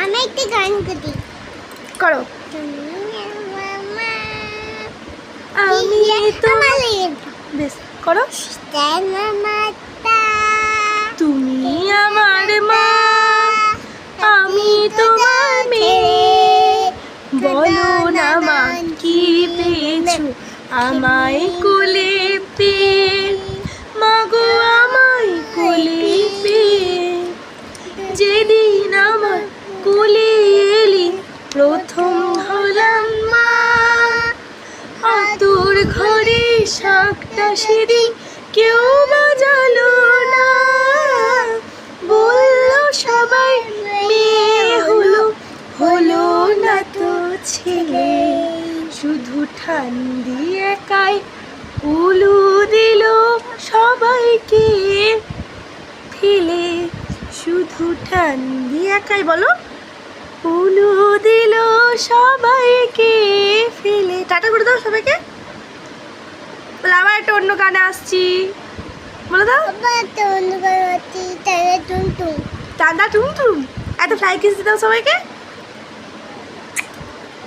আমি একটা গান করি। করো। আমি তোমার বেশ করো। তুমি আমার মা, আমি তোমার মেয়ে, বলো না মা কি পেয়েছো আমায় কোলে পেয়ে, মাগো আমায় কোলে পেয়ে। যেদিন আমার কোলে এলি প্রথম হলাম মা, তোর ঘরে শাকটা সেদিন কেউ বাজালো না, বললো সবাই মেয়ে হলো, হলো না তো ছেলে। শুধু ঠান্ডি একাই উলু দিল সবাইকে ফেলে, শুধু ঠান্ডি একাই বলো উলু দিল সবাইকে ফেলে। টাটা করে দাও সবাইকে। বলে আবার একটা অন্য গানে আসছি, বলে দাও। টান্ডা টুমটুম, এত ফ্লাই কিস দাও সবাইকে।